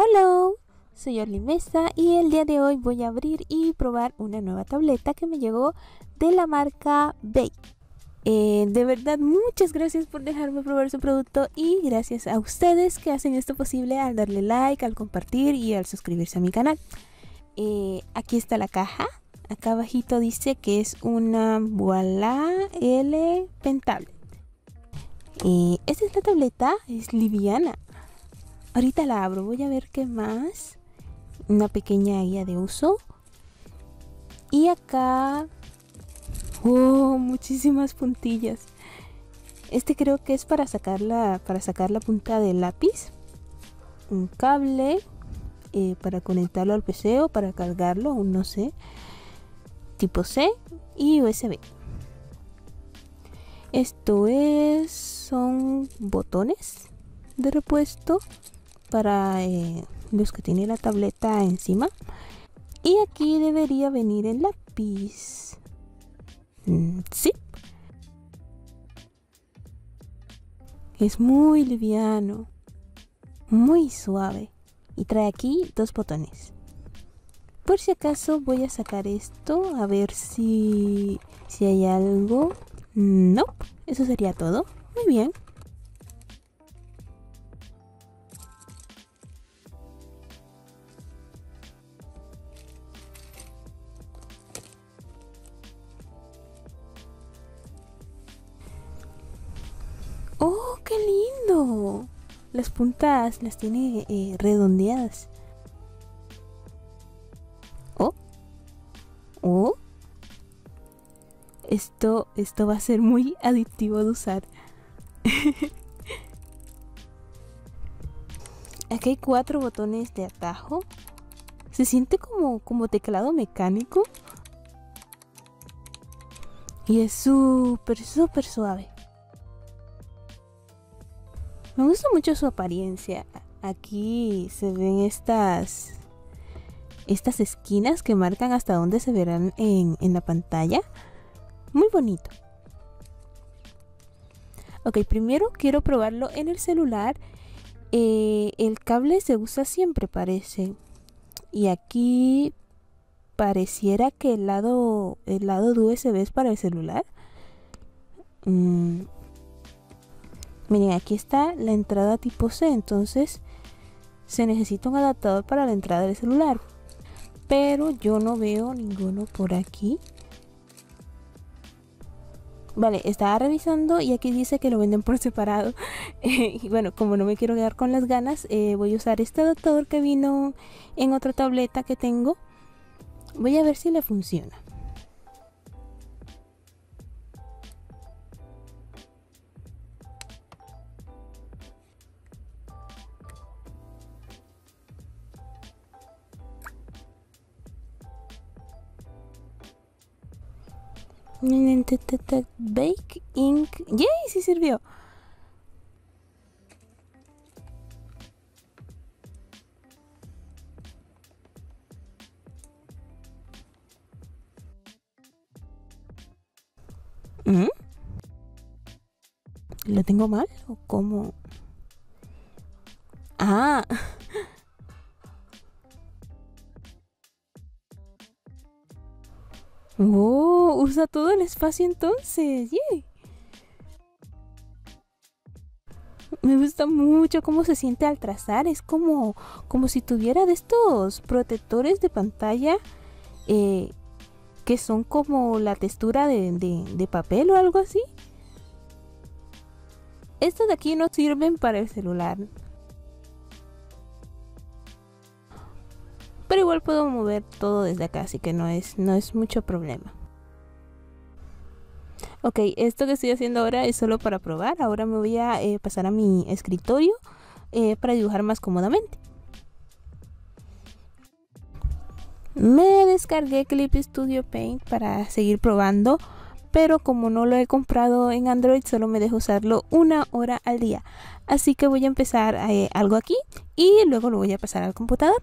Hola, soy Orly Mesa y el día de hoy voy a abrir y probar una nueva tableta que me llegó de la marca Bake. De verdad, muchas gracias por dejarme probar su producto y gracias a ustedes que hacen esto posible al darle like, al compartir y al suscribirse a mi canal. Aquí está la caja. Acá abajito dice que es una Voila L Pen Tablet. Esta es la tableta, es liviana. Ahorita la abro, voy a ver qué más. Una pequeña guía de uso. Y acá... ¡oh! Muchísimas puntillas. Este creo que es para sacar la punta del lápiz. Un cable para conectarlo al PC o para cargarlo, aún no sé. Tipo C y USB. Son botones de repuesto para los que tiene la tableta encima. Y aquí debería venir el lápiz. Sí. Es muy liviano, muy suave. Y trae aquí dos botones. Por si acaso voy a sacar esto a ver si hay algo. No, eso sería todo. Muy bien. ¡Oh, qué lindo! Las puntas las tiene redondeadas. ¡Oh! Esto va a ser muy adictivo de usar. Aquí hay 4 botones de atajo. Se siente como teclado mecánico. Y es súper suave. Me gusta mucho su apariencia. Aquí se ven estas esquinas que marcan hasta dónde se verán en la pantalla. Muy bonito. Ok, primero quiero probarlo en el celular. El cable se usa siempre, parece. Y aquí pareciera que el lado de USB es para el celular. Miren, aquí está la entrada tipo C, entonces se necesita un adaptador para la entrada del celular. Pero yo no veo ninguno por aquí. Vale, estaba revisando y aquí dice que lo venden por separado. Y bueno, como no me quiero quedar con las ganas, voy a usar este adaptador que vino en otra tableta que tengo. Voy a ver si le funciona. Bake Ink. ¡Yay! Sí sirvió. ¿Lo tengo mal o cómo? Ah. Oh, usa todo el espacio entonces. ¡Yay! Me gusta mucho cómo se siente al trazar. Es como si tuviera de estos protectores de pantalla que son como la textura de papel o algo así. Estos de aquí no sirven para el celular. Pero igual puedo mover todo desde acá, así que no es mucho problema. Ok, esto que estoy haciendo ahora es solo para probar. Ahora me voy a pasar a mi escritorio para dibujar más cómodamente. Me descargué Clip Studio Paint para seguir probando, pero como no lo he comprado en Android, solo me dejo usarlo 1 hora al día. Así que voy a empezar algo aquí y luego lo voy a pasar al computador.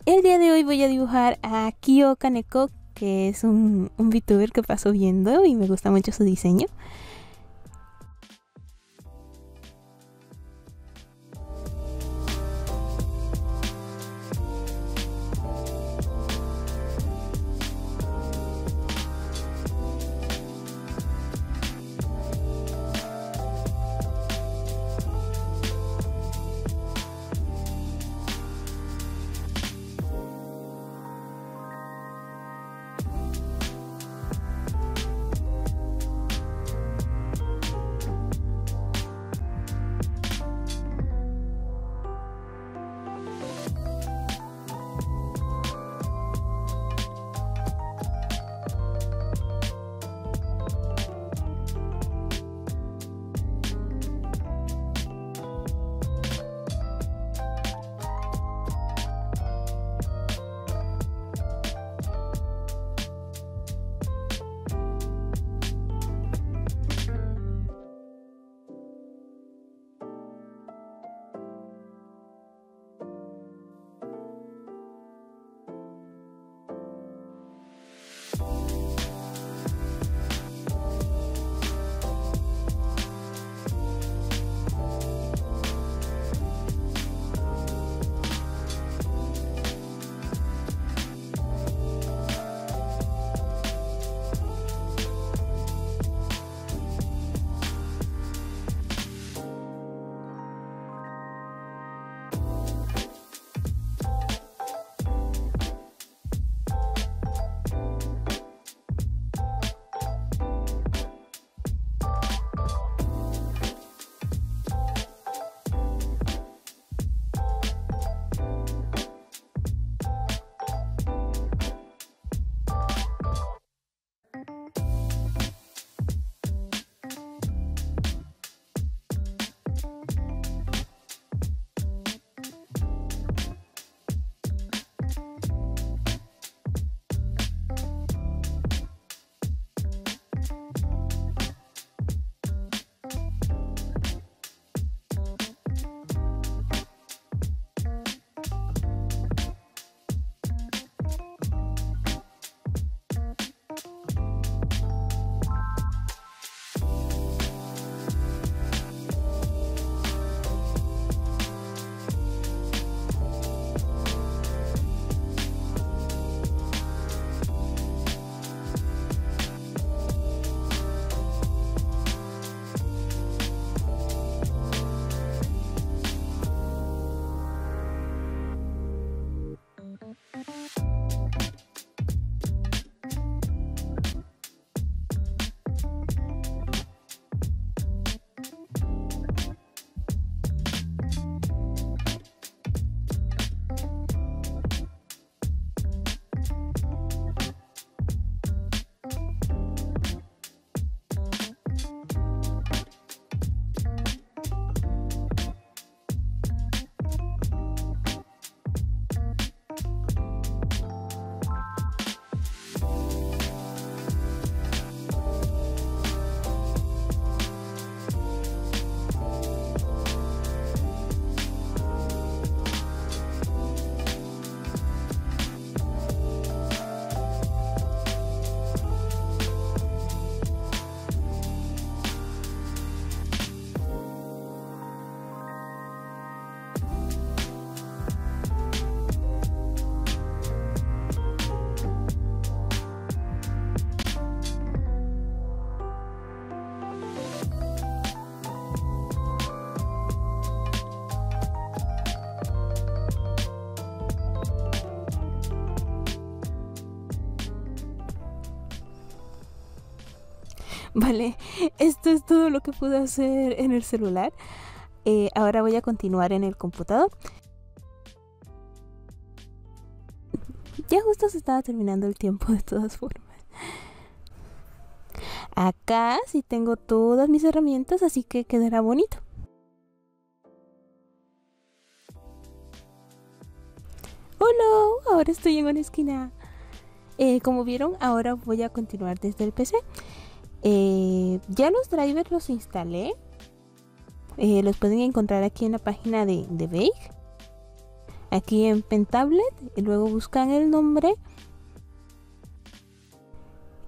El día de hoy voy a dibujar a Kyo Kaneko, que es un VTuber que paso viendo y me gusta mucho su diseño. Vale, esto es todo lo que pude hacer en el celular. Ahora voy a continuar en el computador. Ya justo se estaba terminando el tiempo de todas formas. Acá sí tengo todas mis herramientas, así que quedará bonito. ¡Oh no! Ahora estoy en una esquina. Como vieron, ahora voy a continuar desde el PC. Ya los drivers los instalé. Los pueden encontrar aquí en la página de Veig. Aquí en Pentablet. Y luego buscan el nombre.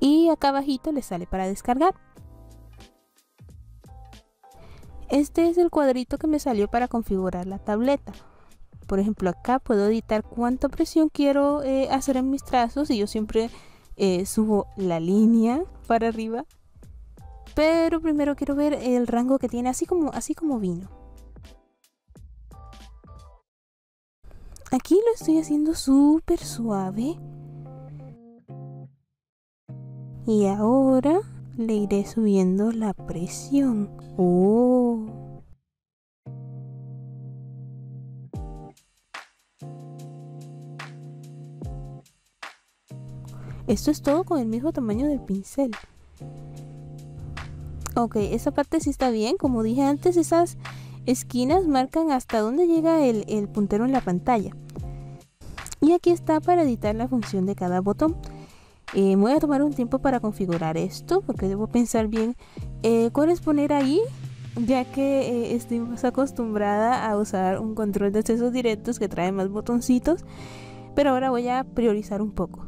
Y acá abajito les sale para descargar. Este es el cuadrito que me salió para configurar la tableta. Por ejemplo, acá puedo editar cuánta presión quiero hacer en mis trazos. Y yo siempre subo la línea para arriba. Pero primero quiero ver el rango que tiene, así como vino. Aquí lo estoy haciendo súper suave. Y ahora le iré subiendo la presión. ¡Oh! Esto es todo con el mismo tamaño del pincel. Ok, esa parte sí está bien. Como dije antes, esas esquinas marcan hasta dónde llega el puntero en la pantalla. Y aquí está para editar la función de cada botón. Me voy a tomar un tiempo para configurar esto, porque debo pensar bien cuáles poner ahí, ya que estoy más acostumbrada a usar un control de accesos directos que trae más botoncitos. Pero ahora voy a priorizar un poco.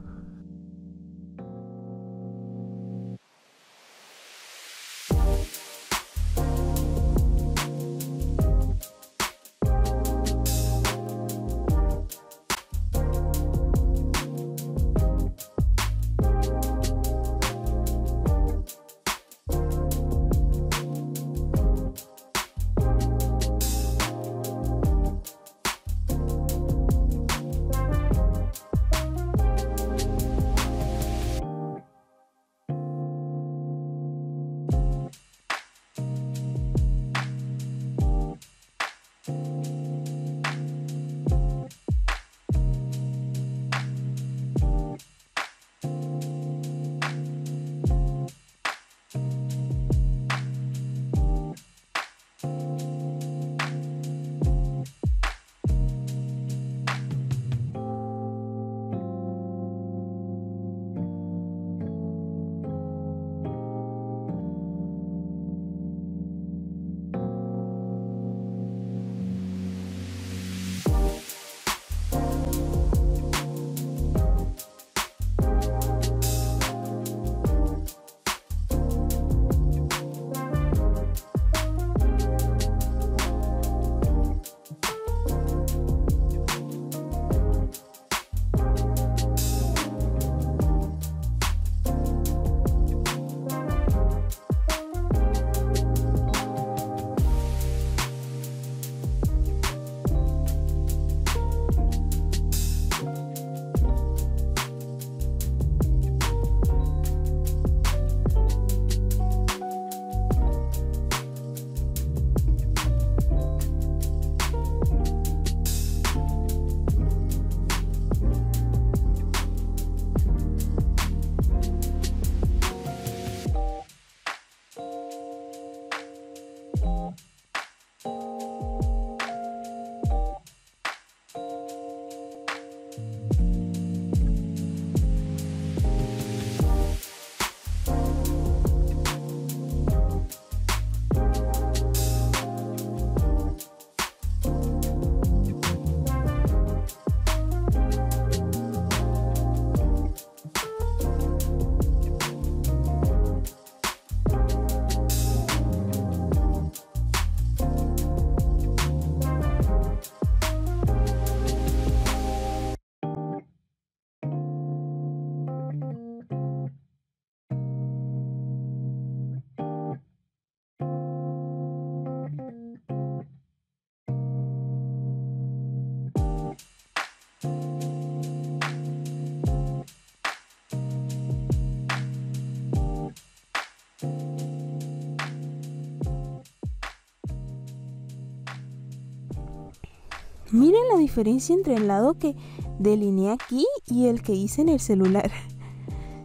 Miren la diferencia entre el lado que delineé aquí y el que hice en el celular.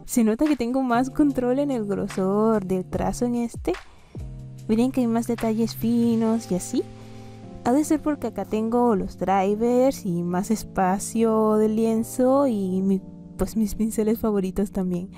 Se nota que tengo más control en el grosor del trazo en este. Miren que hay más detalles finos y así. Ha de ser porque acá tengo los drivers y más espacio de lienzo y pues mis pinceles favoritos también.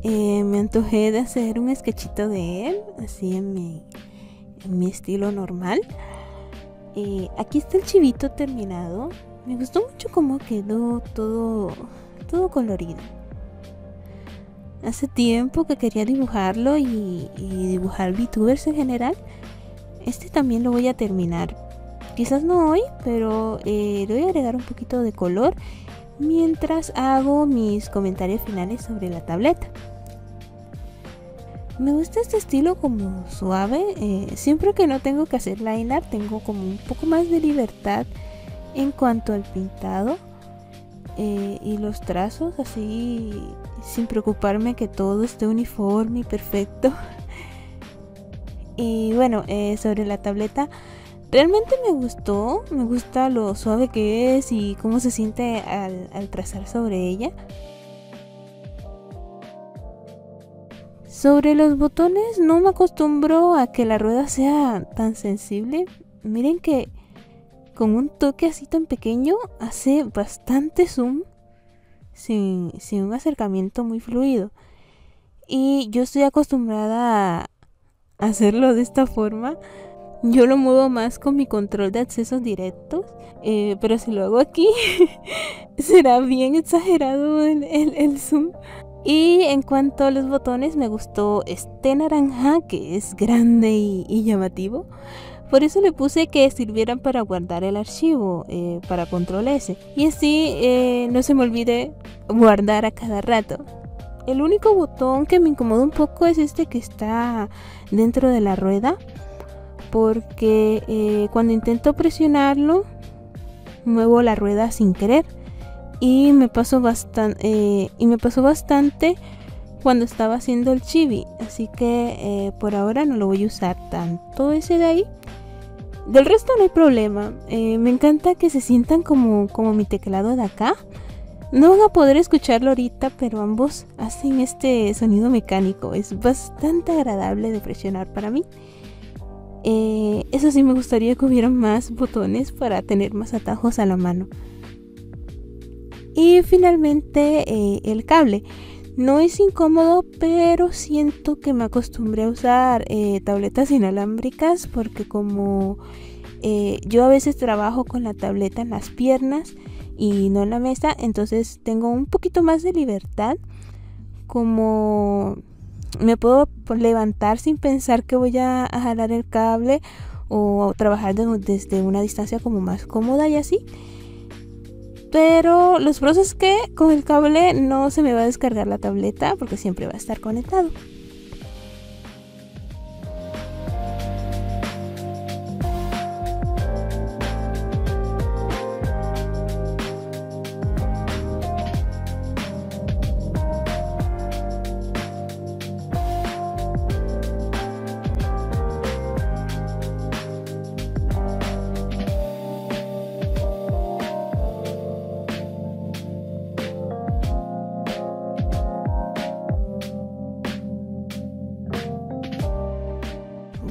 Me antojé de hacer un sketchito de él, así en mi estilo normal. Aquí está el chivito terminado. Me gustó mucho cómo quedó todo colorido. Hace tiempo que quería dibujarlo y dibujar VTubers en general. Este también lo voy a terminar. Quizás no hoy, pero le voy a agregar un poquito de color mientras hago mis comentarios finales sobre la tableta. Me gusta este estilo como suave. Siempre que no tengo que hacer line art, tengo como un poco más de libertad en cuanto al pintado y los trazos, así sin preocuparme que todo esté uniforme y perfecto. Y bueno, sobre la tableta, realmente me gusta lo suave que es y cómo se siente al trazar sobre ella. Sobre los botones no me acostumbro a que la rueda sea tan sensible. Miren que con un toque así tan pequeño hace bastante zoom sin un acercamiento muy fluido. Y yo estoy acostumbrada a hacerlo de esta forma. Yo lo muevo más con mi control de accesos directos, pero si lo hago aquí será bien exagerado el zoom. Y en cuanto a los botones, me gustó este naranja que es grande y llamativo. Por eso le puse que sirvieran para guardar el archivo para control S. Y así no se me olvide guardar a cada rato. El único botón que me incomoda un poco es este que está dentro de la rueda. Porque cuando intento presionarlo, muevo la rueda sin querer. Y me pasó bastante cuando estaba haciendo el chibi. Así que por ahora no lo voy a usar tanto ese de ahí. Del resto no hay problema. Me encanta que se sientan como mi teclado de acá. No van a poder escucharlo ahorita, pero ambos hacen este sonido mecánico. Es bastante agradable de presionar para mí. Eso sí, me gustaría que hubiera más botones para tener más atajos a la mano. Y finalmente el cable. No es incómodo, pero siento que me acostumbré a usar tabletas inalámbricas porque como yo a veces trabajo con la tableta en las piernas y no en la mesa, entonces tengo un poquito más de libertad. Como me puedo levantar sin pensar que voy a jalar el cable o trabajar desde una distancia como más cómoda y así. Pero los pros es que con el cable no se me va a descargar la tableta porque siempre va a estar conectado.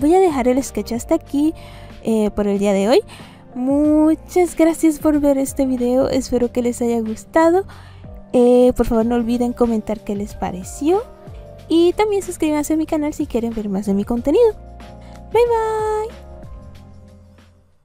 Voy a dejar el sketch hasta aquí por el día de hoy. Muchas gracias por ver este video. Espero que les haya gustado. Por favor no olviden comentar qué les pareció. Y también suscríbanse a mi canal si quieren ver más de mi contenido. Bye bye.